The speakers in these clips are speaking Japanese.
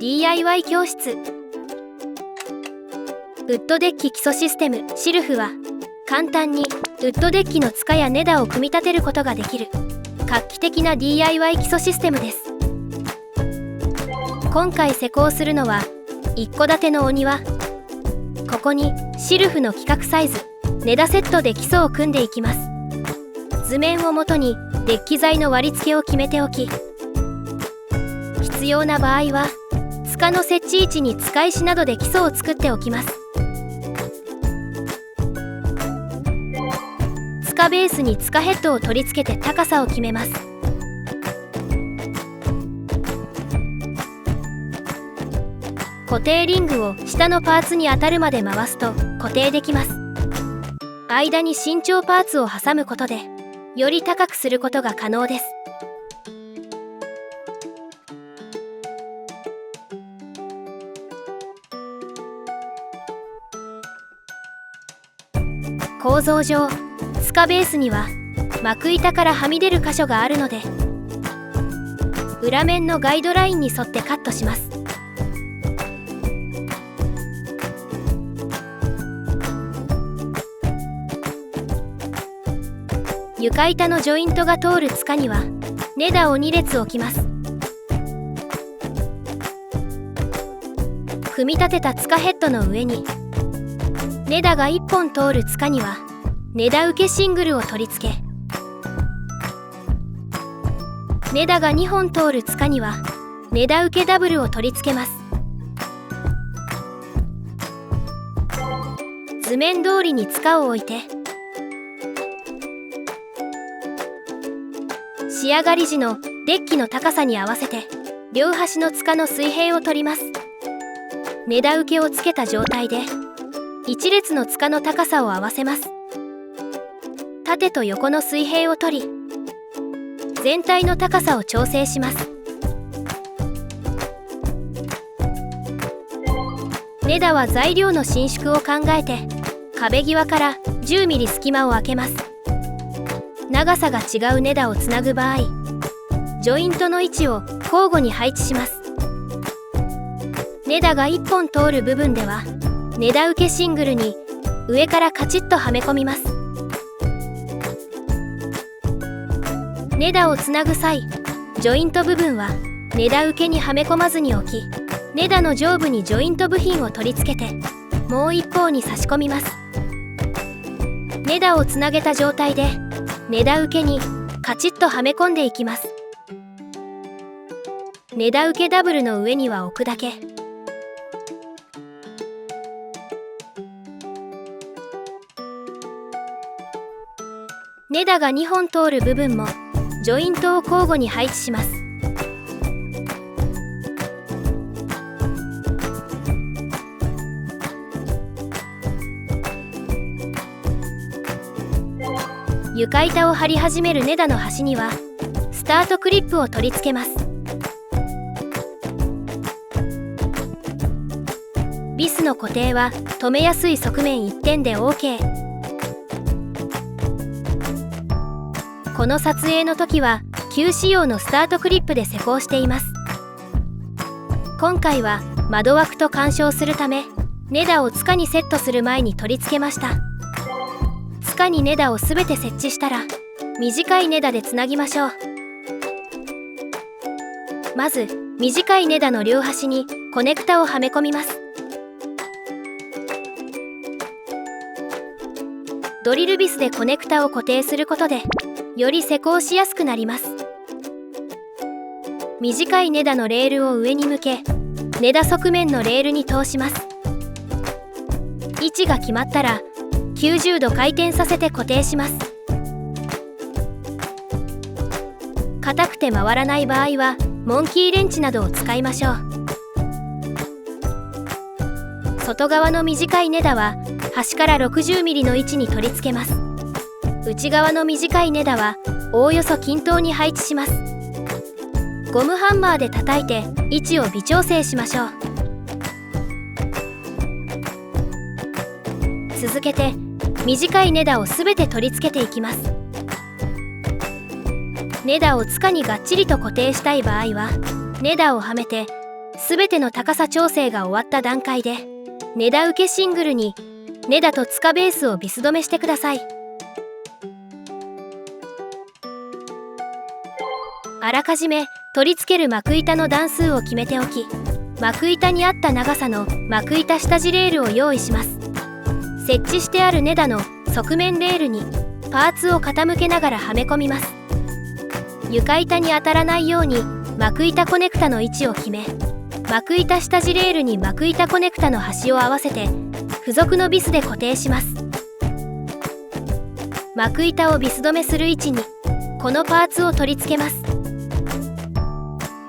DIY 教室。ウッドデッキ基礎システムシルフは簡単にウッドデッキの塚や根太を組み立てることができる画期的な DIY 基礎システムです。今回施工するのは一戸建てのお庭。ここにシルフの規格サイズ根太セットで基礎を組んでいきます。図面をもとにデッキ材の割り付けを決めておき、必要な場合は塚の設置位置に塚石などで基礎を作っておきます。塚ベースに塚ヘッドを取り付けて高さを決めます。固定リングを下のパーツに当たるまで回すと固定できます。間に伸長パーツを挟むことでより高くすることが可能です。構造上、塚ベースには幕板からはみ出る箇所があるので、裏面のガイドラインに沿ってカットします。床板のジョイントが通る塚には根太を2列置きます。組み立てた塚ヘッドの上に根太が1本通る塚には根太受けシングルを取り付け、根太が2本通る塚には根太受けダブルを取り付けます。図面通りに塚を置いて、仕上がり時のデッキの高さに合わせて両端の塚の水平を取ります。根太受けをつけた状態で一列の塚の高さを合わせます。縦と横の水平を取り、全体の高さを調整します。根太は材料の伸縮を考えて壁際から10ミリ隙間を空けます。長さが違う根太をつなぐ場合、ジョイントの位置を交互に配置します。根太が1本通る部分では根太受けシングルに上からカチッとはめ込みます。根太をつなぐ際、ジョイント部分は根太受けにはめ込まずに置き、根太の上部にジョイント部品を取り付けてもう一方に差し込みます。根太をつなげた状態で根太受けにカチッとはめ込んでいきます。根太受けダブルの上には置くだけ。根太が2本通る部分もジョイントを交互に配置します。床板を張り始める根太の端にはスタートクリップを取り付けます。ビスの固定は留めやすい側面1点で OK。 この撮影の時は旧仕様のスタートクリップで施工しています。今回は窓枠と干渉するため根太を塚にセットする前に取り付けました。塚に根太をすべて設置したら短い根太でつなぎましょう。まず短い根太の両端にコネクタをはめ込みます。ドリルビスでコネクタを固定することでより施工しやすくなります。短い根太のレールを上に向け根太側面のレールに通します。位置が決まったら90度回転させて固定します。硬くて回らない場合はモンキーレンチなどを使いましょう。外側の短い根太は端から60ミリの位置に取り付けます。内側の短い根太はおおよそ均等に配置します。ゴムハンマーで叩いて位置を微調整しましょう。続けて短い根太をすべて取り付けていきます。根太を塚にがっちりと固定したい場合は根太をはめてすべての高さ調整が終わった段階で根太受けシングルに根太と束ベースをビス止めしてください。あらかじめ取り付ける幕板の段数を決めておき、幕板に合った長さの幕板下地レールを用意します。設置してある根太の側面レールにパーツを傾けながらはめ込みます。床板に当たらないように幕板コネクタの位置を決め、幕板下地レールに幕板コネクタの端を合わせて付属のビスで固定します。幕板をビス止めする位置にこのパーツを取り付けます。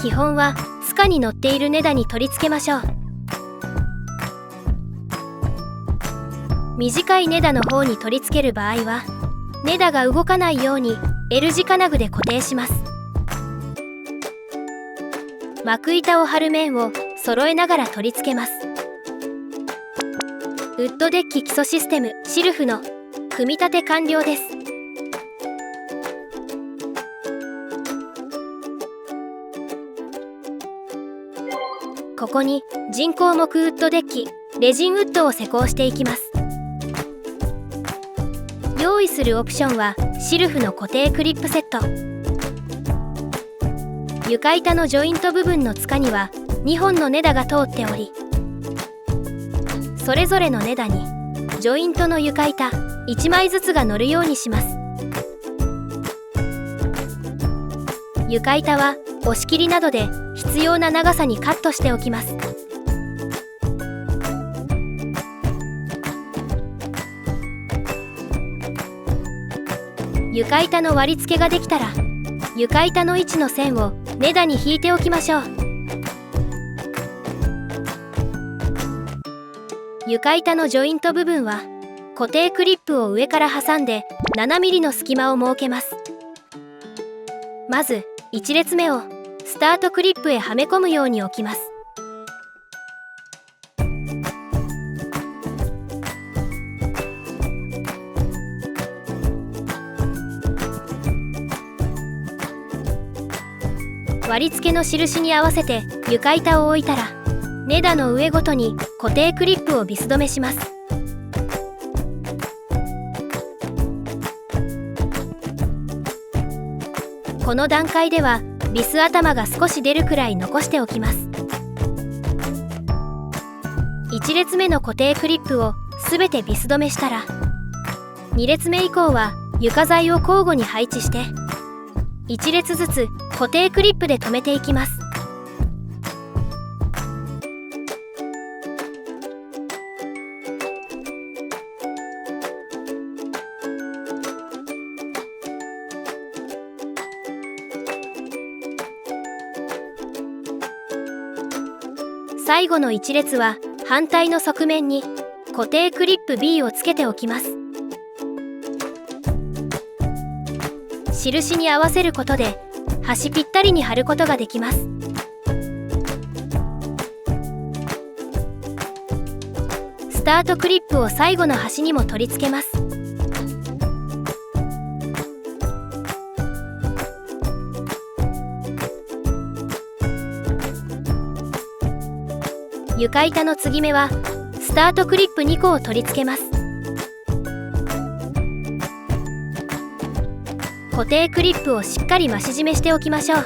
基本は束に乗っている根太に取り付けましょう。短い根太の方に取り付ける場合は根太が動かないように L 字金具で固定します。幕板を張る面を揃えながら取り付けます。ウッドデッキ基礎システムシルフの組み立て完了です。ここに人工木ウッドデッキレジンウッドを施工していきます。用意するオプションはシルフの固定クリップセット。床板のジョイント部分の束には2本の根太が通っており、それぞれの根太にジョイントの床板1枚ずつが乗るようにします。床板は押し切りなどで必要な長さにカットしておきます。床板の割り付けができたら床板の位置の線を根太に引いておきましょう。床板のジョイント部分は固定クリップを上から挟んで7ミリの隙間を設けます。まず1列目をスタートクリップへはめ込むように置きます。割り付けの印に合わせて床板を置いたら根太の上ごとに固定クリップをビス止めします。この段階ではビス頭が少し出るくらい残しておきます。1列目の固定クリップをすべてビス止めしたら2列目以降は床材を交互に配置して1列ずつ固定クリップで留めていきます。最後の1列は反対の側面に固定クリップ B をつけておきます。印に合わせることで端ぴったりに貼ることができます。スタートクリップを最後の端にも取り付けます。床板の継ぎ目はスタートクリップ2個を取り付けます。固定クリップをしっかり増し締めしておきましょう。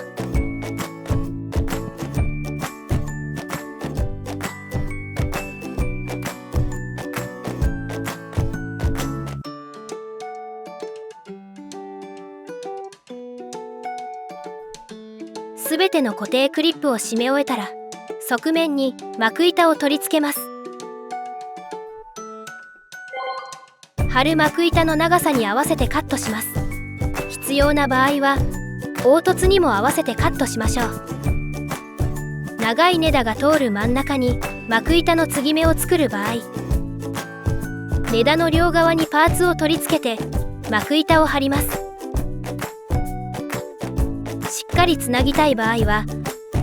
すべての固定クリップを締め終えたら側面に幕板を取り付けます。貼る幕板の長さに合わせてカットします。必要な場合は凹凸にも合わせてカットしましょう。長い根太が通る真ん中に幕板の継ぎ目を作る場合、根太の両側にパーツを取り付けて幕板を貼ります。しっかりつなぎたい場合は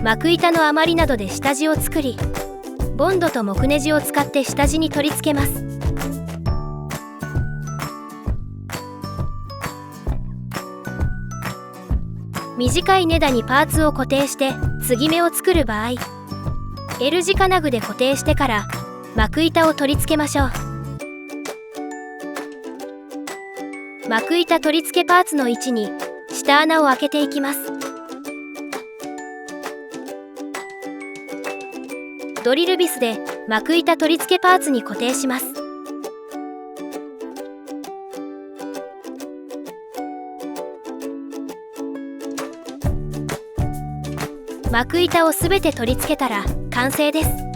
幕板の余りなどで下地を作り、ボンドと木ネジを使って下地に取り付けます。短い根太にパーツを固定して継ぎ目を作る場合、L 字金具で固定してから幕板を取り付けましょう。幕板取り付けパーツの位置に下穴を開けていきます。ドリルビスで幕板取り付けパーツに固定します。幕板をすべて取り付けたら完成です。